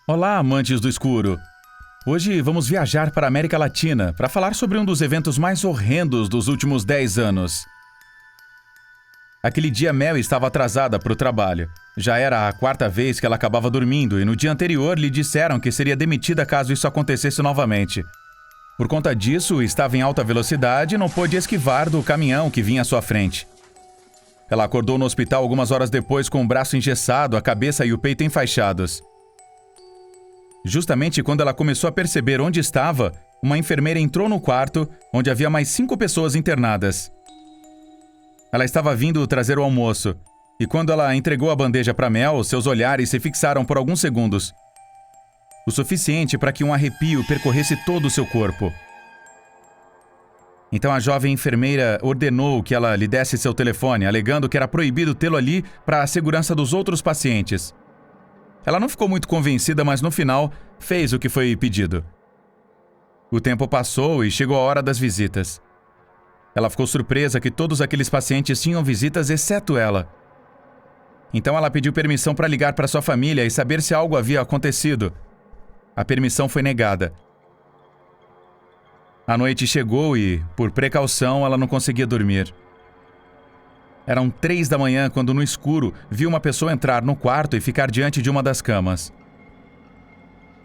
Olá, amantes do escuro! Hoje vamos viajar para a América Latina para falar sobre um dos eventos mais horrendos dos últimos 10 anos. Aquele dia Mel estava atrasada para o trabalho. Já era a quarta vez que ela acabava dormindo e no dia anterior lhe disseram que seria demitida caso isso acontecesse novamente. Por conta disso, estava em alta velocidade e não pôde esquivar do caminhão que vinha à sua frente. Ela acordou no hospital algumas horas depois com o braço engessado, a cabeça e o peito enfaixados. Justamente quando ela começou a perceber onde estava, uma enfermeira entrou no quarto, onde havia mais 5 pessoas internadas. Ela estava vindo trazer o almoço, e quando ela entregou a bandeja para Mel, seus olhares se fixaram por alguns segundos. O suficiente para que um arrepio percorresse todo o seu corpo. Então a jovem enfermeira ordenou que ela lhe desse seu telefone, alegando que era proibido tê-lo ali para a segurança dos outros pacientes. Ela não ficou muito convencida, mas no final fez o que foi pedido. O tempo passou e chegou a hora das visitas. Ela ficou surpresa que todos aqueles pacientes tinham visitas exceto ela. Então ela pediu permissão para ligar para sua família e saber se algo havia acontecido. A permissão foi negada. A noite chegou e, por precaução, ela não conseguia dormir. Eram 3 da manhã quando, no escuro, viu uma pessoa entrar no quarto e ficar diante de uma das camas.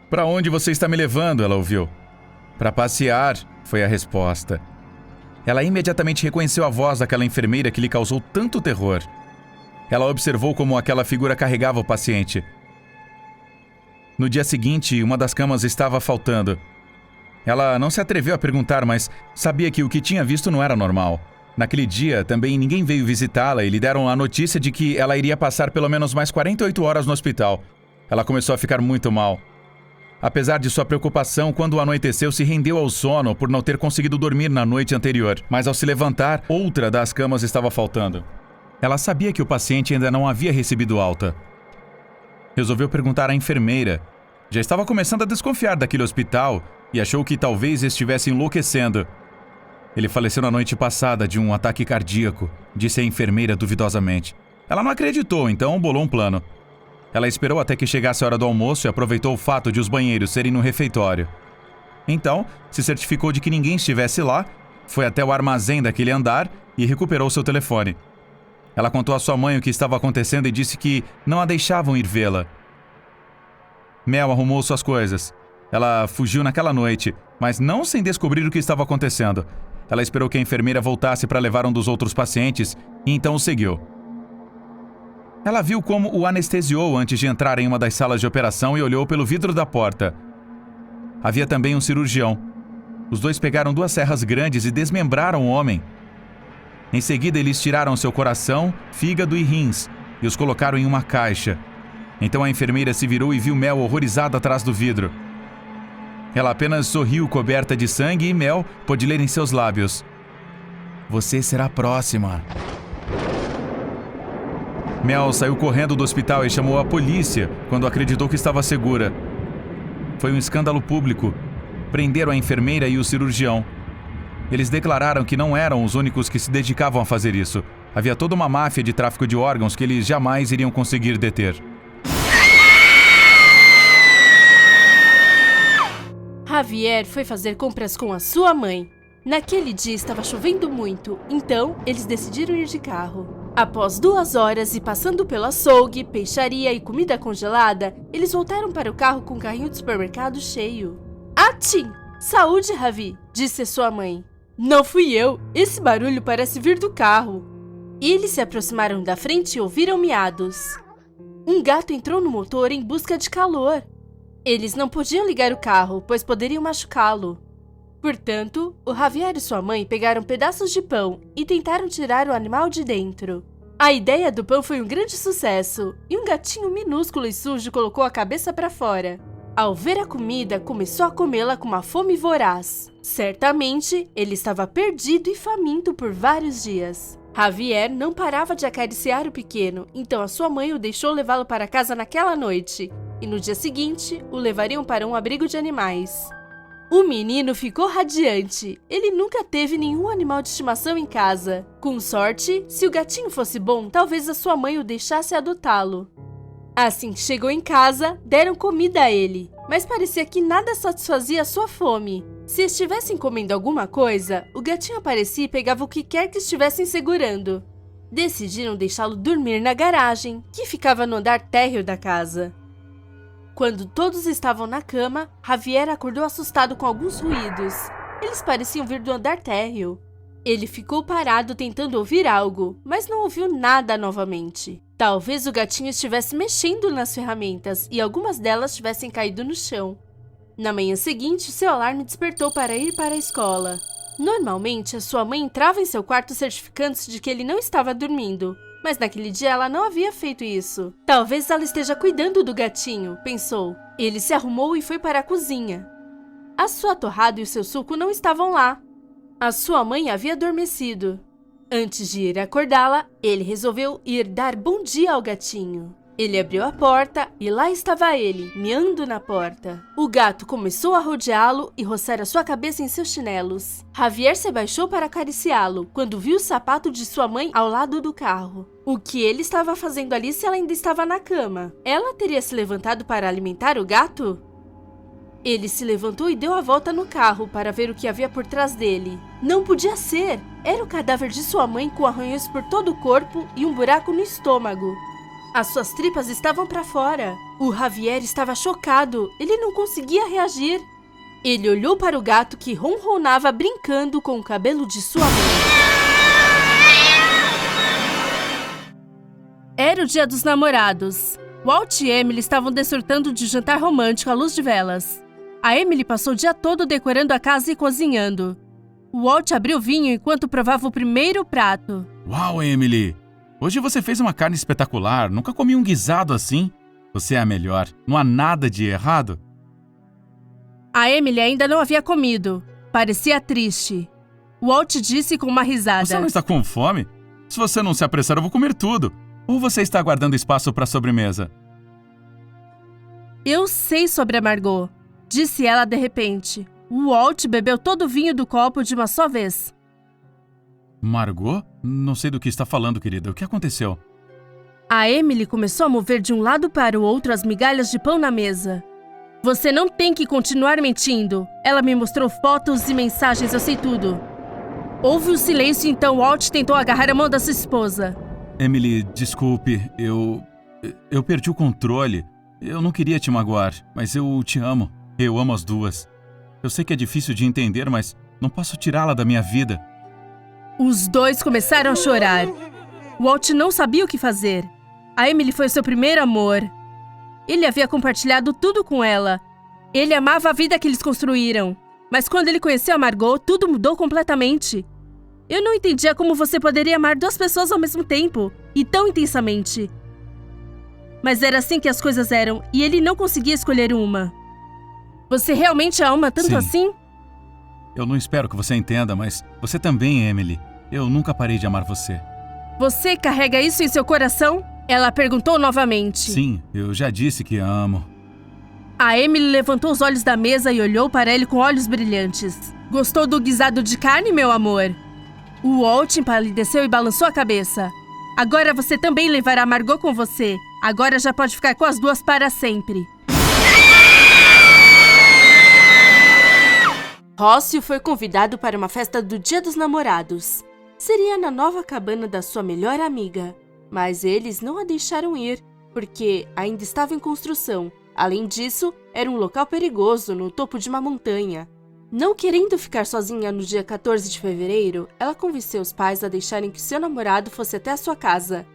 "Para onde você está me levando?" ela ouviu. "Para passear", foi a resposta. Ela imediatamente reconheceu a voz daquela enfermeira que lhe causou tanto terror. Ela observou como aquela figura carregava o paciente. No dia seguinte, uma das camas estava faltando. Ela não se atreveu a perguntar, mas sabia que o que tinha visto não era normal. Naquele dia, também ninguém veio visitá-la e lhe deram a notícia de que ela iria passar pelo menos mais 48 horas no hospital. Ela começou a ficar muito mal. Apesar de sua preocupação, quando anoiteceu, se rendeu ao sono por não ter conseguido dormir na noite anterior. Mas ao se levantar, outra das camas estava faltando. Ela sabia que o paciente ainda não havia recebido alta. Resolveu perguntar à enfermeira. Já estava começando a desconfiar daquele hospital e achou que talvez estivesse enlouquecendo. "Ele faleceu na noite passada de um ataque cardíaco", disse a enfermeira duvidosamente. Ela não acreditou, então bolou um plano. Ela esperou até que chegasse a hora do almoço e aproveitou o fato de os banheiros serem no refeitório. Então, se certificou de que ninguém estivesse lá, foi até o armazém daquele andar e recuperou seu telefone. Ela contou à sua mãe o que estava acontecendo e disse que não a deixavam ir vê-la. Mel arrumou suas coisas. Ela fugiu naquela noite, mas não sem descobrir o que estava acontecendo. Ela esperou que a enfermeira voltasse para levar um dos outros pacientes e então o seguiu. Ela viu como o anestesiou antes de entrar em uma das salas de operação e olhou pelo vidro da porta. Havia também um cirurgião. Os dois pegaram 2 serras grandes e desmembraram o homem. Em seguida, eles tiraram seu coração, fígado e rins e os colocaram em uma caixa. Então a enfermeira se virou e viu Mel horrorizada atrás do vidro. Ela apenas sorriu coberta de sangue e Mel pôde ler em seus lábios: "Você será a próxima." Mel saiu correndo do hospital e chamou a polícia quando acreditou que estava segura. Foi um escândalo público. Prenderam a enfermeira e o cirurgião. Eles declararam que não eram os únicos que se dedicavam a fazer isso. Havia toda uma máfia de tráfico de órgãos que eles jamais iriam conseguir deter. Javier foi fazer compras com a sua mãe. Naquele dia estava chovendo muito, então eles decidiram ir de carro. Após 2 horas e passando pelo açougue, peixaria e comida congelada, eles voltaram para o carro com o carrinho de supermercado cheio. "Atchim! Saúde, Javi!" disse sua mãe. "Não fui eu, esse barulho parece vir do carro." Eles se aproximaram da frente e ouviram miados. Um gato entrou no motor em busca de calor. Eles não podiam ligar o carro, pois poderiam machucá-lo. Portanto, o Javier e sua mãe pegaram pedaços de pão e tentaram tirar o animal de dentro. A ideia do pão foi um grande sucesso, e um gatinho minúsculo e sujo colocou a cabeça para fora. Ao ver a comida, começou a comê-la com uma fome voraz. Certamente, ele estava perdido e faminto por vários dias. Javier não parava de acariciar o pequeno, então a sua mãe o deixou levá-lo para casa naquela noite, e no dia seguinte, o levariam para um abrigo de animais. O menino ficou radiante. Ele nunca teve nenhum animal de estimação em casa. Com sorte, se o gatinho fosse bom, talvez a sua mãe o deixasse adotá-lo. Assim que chegou em casa, deram comida a ele, mas parecia que nada satisfazia a sua fome. Se estivessem comendo alguma coisa, o gatinho aparecia e pegava o que quer que estivessem segurando. Decidiram deixá-lo dormir na garagem, que ficava no andar térreo da casa. Quando todos estavam na cama, Javier acordou assustado com alguns ruídos. Eles pareciam vir do andar térreo. Ele ficou parado tentando ouvir algo, mas não ouviu nada novamente. Talvez o gatinho estivesse mexendo nas ferramentas e algumas delas tivessem caído no chão. Na manhã seguinte, seu alarme despertou para ir para a escola. Normalmente, a sua mãe entrava em seu quarto certificando-se de que ele não estava dormindo, mas naquele dia ela não havia feito isso. Talvez ela esteja cuidando do gatinho, pensou. Ele se arrumou e foi para a cozinha. A sua torrada e o seu suco não estavam lá. A sua mãe havia adormecido. Antes de ir acordá-la, ele resolveu ir dar bom dia ao gatinho. Ele abriu a porta e lá estava ele, miando na porta. O gato começou a rodeá-lo e roçar a sua cabeça em seus chinelos. Javier se abaixou para acariciá-lo, quando viu o sapato de sua mãe ao lado do carro. O que ele estava fazendo ali se ela ainda estava na cama? Ela teria se levantado para alimentar o gato? Ele se levantou e deu a volta no carro para ver o que havia por trás dele. Não podia ser! Era o cadáver de sua mãe com arranhões por todo o corpo e um buraco no estômago. As suas tripas estavam para fora. O Javier estava chocado. Ele não conseguia reagir. Ele olhou para o gato que ronronava brincando com o cabelo de sua mãe. Era o dia dos namorados. Walt e Emily estavam desfrutando de jantar romântico à luz de velas. A Emily passou o dia todo decorando a casa e cozinhando. O Walt abriu vinho enquanto provava o primeiro prato. Uau, Emily! Hoje você fez uma carne espetacular. Nunca comi um guisado assim. Você é a melhor. Não há nada de errado. A Emily ainda não havia comido. Parecia triste. Walt disse com uma risada. Você não está com fome? Se você não se apressar, eu vou comer tudo. Ou você está guardando espaço para a sobremesa? Eu sei sobre a Margot, disse ela de repente. O Walt bebeu todo o vinho do copo de uma só vez. Margot? Não sei do que está falando, querida. O que aconteceu? A Emily começou a mover de um lado para o outro as migalhas de pão na mesa. Você não tem que continuar mentindo. Ela me mostrou fotos e mensagens, eu sei tudo. Houve um silêncio, então Walt tentou agarrar a mão da sua esposa. Emily, desculpe. Eu perdi o controle. Eu não queria te magoar, mas eu te amo. Eu amo as duas. Eu sei que é difícil de entender, mas não posso tirá-la da minha vida. Os dois começaram a chorar. Walt não sabia o que fazer. A Emily foi o seu primeiro amor. Ele havia compartilhado tudo com ela. Ele amava a vida que eles construíram. Mas quando ele conheceu a Margot, tudo mudou completamente. Eu não entendia como você poderia amar duas pessoas ao mesmo tempo, e tão intensamente. Mas era assim que as coisas eram, e ele não conseguia escolher uma. Você realmente a ama tanto assim? Eu não espero que você entenda, mas você também, Emily. Eu nunca parei de amar você. Você carrega isso em seu coração? Ela perguntou novamente. Sim, eu já disse que a amo. A Emily levantou os olhos da mesa e olhou para ele com olhos brilhantes. Gostou do guisado de carne, meu amor? O Walt empalideceu e balançou a cabeça. Agora você também levará Margot com você. Agora já pode ficar com as duas para sempre. Rócio foi convidado para uma festa do Dia dos Namorados. Seria na nova cabana da sua melhor amiga. Mas eles não a deixaram ir, porque ainda estava em construção. Além disso, era um local perigoso no topo de uma montanha. Não querendo ficar sozinha no dia 14 de fevereiro, ela convenceu os pais a deixarem que seu namorado fosse até a sua casa.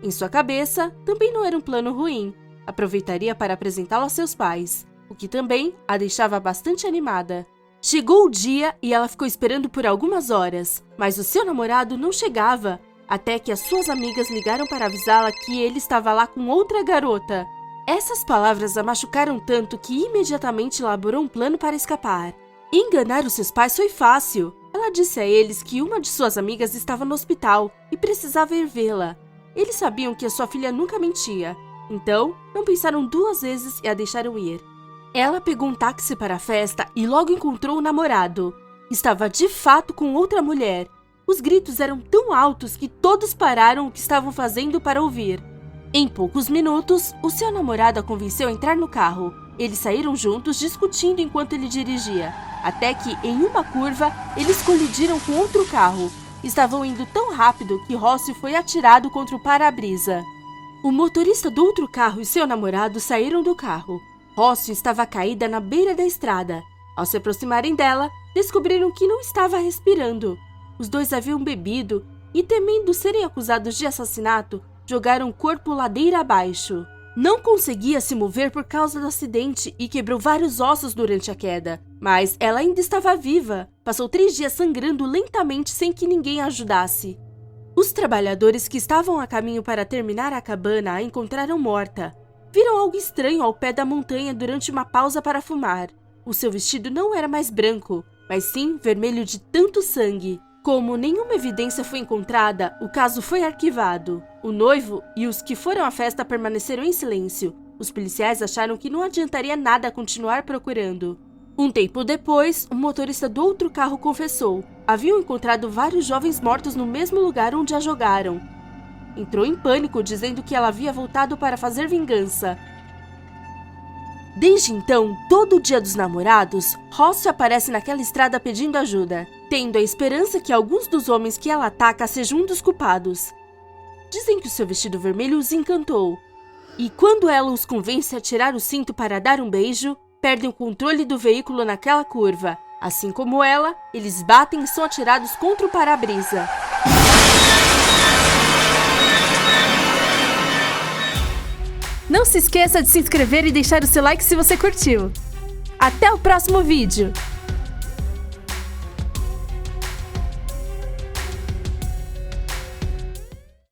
Em sua cabeça, também não era um plano ruim. Aproveitaria para apresentá-lo aos seus pais, o que também a deixava bastante animada. Chegou o dia e ela ficou esperando por algumas horas, mas o seu namorado não chegava, até que as suas amigas ligaram para avisá-la que ele estava lá com outra garota. Essas palavras a machucaram tanto que imediatamente elaborou um plano para escapar. Enganar os seus pais foi fácil. Ela disse a eles que uma de suas amigas estava no hospital e precisava ir vê-la. Eles sabiam que a sua filha nunca mentia, então não pensaram duas vezes e a deixaram ir. Ela pegou um táxi para a festa e logo encontrou o namorado. Estava de fato com outra mulher. Os gritos eram tão altos que todos pararam o que estavam fazendo para ouvir. Em poucos minutos, o seu namorado a convenceu a entrar no carro. Eles saíram juntos discutindo enquanto ele dirigia, até que, em uma curva, eles colidiram com outro carro. Estavam indo tão rápido que Rossy foi atirado contra o para-brisa. O motorista do outro carro e seu namorado saíram do carro. Rossy estava caída na beira da estrada. Ao se aproximarem dela, descobriram que não estava respirando. Os dois haviam bebido e, temendo serem acusados de assassinato, jogaram o corpo ladeira abaixo. Não conseguia se mover por causa do acidente e quebrou vários ossos durante a queda. Mas ela ainda estava viva. Passou 3 dias sangrando lentamente sem que ninguém a ajudasse. Os trabalhadores que estavam a caminho para terminar a cabana a encontraram morta. Viram algo estranho ao pé da montanha durante uma pausa para fumar. O seu vestido não era mais branco, mas sim vermelho de tanto sangue. Como nenhuma evidência foi encontrada, o caso foi arquivado. O noivo e os que foram à festa permaneceram em silêncio. Os policiais acharam que não adiantaria nada continuar procurando. Um tempo depois, o motorista do outro carro confessou. Haviam encontrado vários jovens mortos no mesmo lugar onde a jogaram. Entrou em pânico, dizendo que ela havia voltado para fazer vingança. Desde então, todo dia dos namorados, Rossy aparece naquela estrada pedindo ajuda, tendo a esperança que alguns dos homens que ela ataca sejam um dos culpados. Dizem que o seu vestido vermelho os encantou. E quando ela os convence a tirar o cinto para dar um beijo, perdem o controle do veículo naquela curva. Assim como ela, eles batem e são atirados contra o para-brisa. Não se esqueça de se inscrever e deixar o seu like se você curtiu. Até o próximo vídeo!